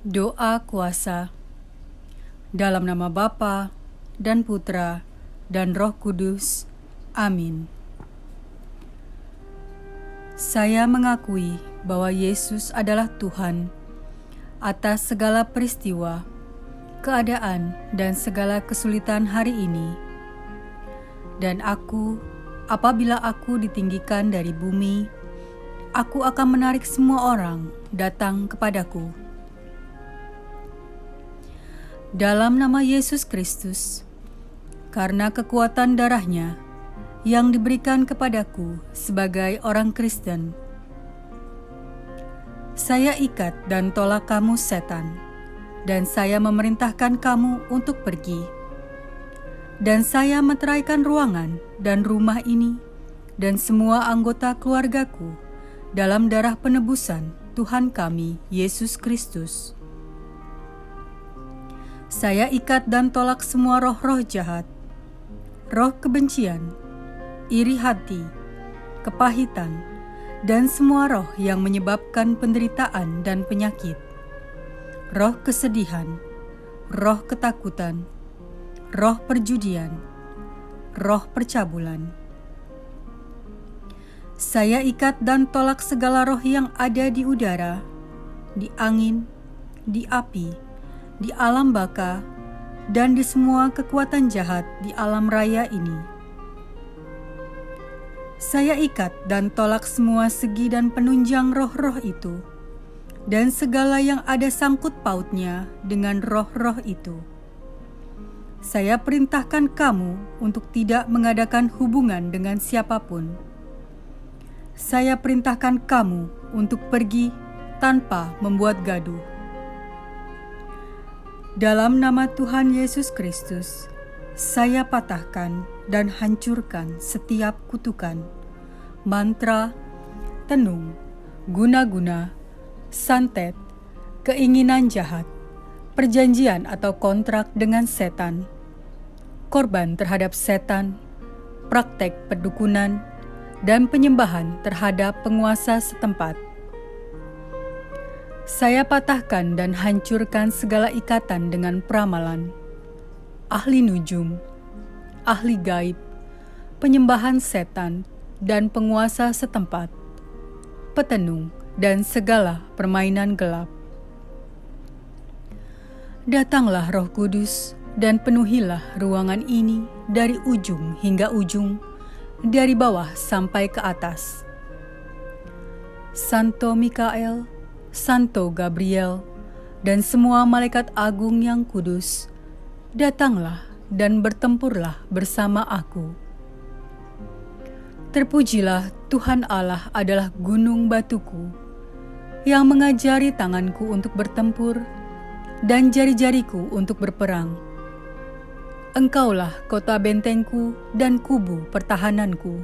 Doa kuasa. Dalam nama Bapa dan Putra dan Roh Kudus. Amin. Saya mengakui bahwa Yesus adalah Tuhan atas segala peristiwa, keadaan, dan segala kesulitan hari ini. Dan apabila aku ditinggikan dari bumi, aku akan menarik semua orang datang kepadaku. Dalam nama Yesus Kristus, karena kekuatan darah-Nya yang diberikan kepadaku sebagai orang Kristen, saya ikat dan tolak kamu setan, dan saya memerintahkan kamu untuk pergi. Dan saya meteraikan ruangan dan rumah ini dan semua anggota keluargaku dalam darah penebusan Tuhan kami Yesus Kristus. Saya ikat dan tolak semua roh-roh jahat, roh kebencian, iri hati, kepahitan, dan semua roh yang menyebabkan penderitaan dan penyakit, roh kesedihan, roh ketakutan, roh perjudian, roh percabulan. Saya ikat dan tolak segala roh yang ada di udara, di angin, di api, di alam baka, dan di semua kekuatan jahat di alam raya ini. Saya ikat dan tolak semua segi dan penunjang roh-roh itu, dan segala yang ada sangkut pautnya dengan roh-roh itu. Saya perintahkan kamu untuk tidak mengadakan hubungan dengan siapapun. Saya perintahkan kamu untuk pergi tanpa membuat gaduh. Dalam nama Tuhan Yesus Kristus, saya patahkan dan hancurkan setiap kutukan, mantra, tenung, guna-guna, santet, keinginan jahat, perjanjian atau kontrak dengan setan, korban terhadap setan, praktek perdukunan, dan penyembahan terhadap penguasa setempat. Saya patahkan dan hancurkan segala ikatan dengan peramalan, ahli nujum, ahli gaib, penyembahan setan, dan penguasa setempat, petenung, dan segala permainan gelap. Datanglah Roh Kudus dan penuhilah ruangan ini dari ujung hingga ujung, dari bawah sampai ke atas. Santo Mikael, Santo Gabriel, dan semua malaikat agung yang kudus, datanglah dan bertempurlah bersama aku. Terpujilah Tuhan Allah adalah gunung batuku, yang mengajari tanganku untuk bertempur dan jari-jariku untuk berperang. Engkaulah kota bentengku dan kubu pertahananku.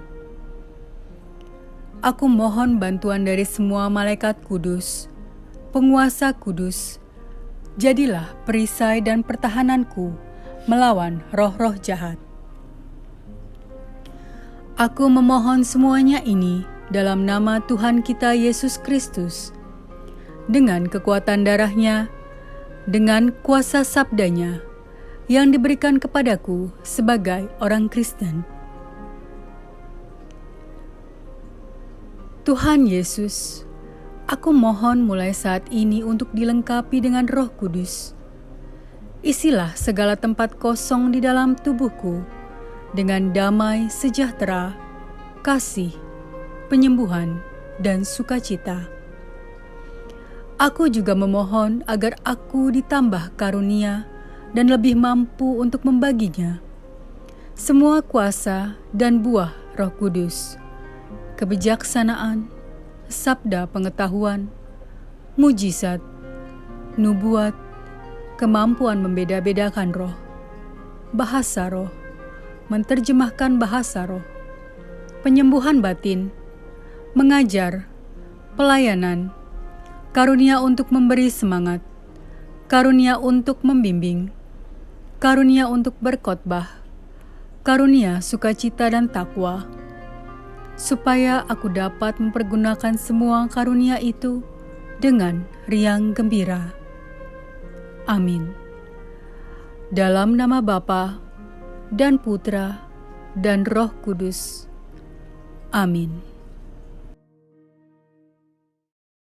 Aku mohon bantuan dari semua malaikat kudus, penguasa kudus. Jadilah perisai dan pertahananku melawan roh-roh jahat. Aku memohon semuanya ini dalam nama Tuhan kita Yesus Kristus, dengan kekuatan darah-Nya, dengan kuasa sabda-Nya yang diberikan kepadaku sebagai orang Kristen. Tuhan Yesus, aku mohon mulai saat ini untuk dilengkapi dengan Roh Kudus. Isilah segala tempat kosong di dalam tubuhku dengan damai, sejahtera, kasih, penyembuhan, dan sukacita. Aku juga memohon agar aku ditambah karunia dan lebih mampu untuk membaginya semua kuasa dan buah Roh Kudus, kebijaksanaan, sabda pengetahuan, mujizat, nubuat, kemampuan membeda-bedakan roh, bahasa roh, menerjemahkan bahasa roh, penyembuhan batin, mengajar, pelayanan, karunia untuk memberi semangat, karunia untuk membimbing, karunia untuk berkhotbah, karunia sukacita dan takwa, supaya aku dapat mempergunakan semua karunia itu dengan riang gembira. Amin. Dalam nama Bapa dan Putra dan Roh Kudus. Amin.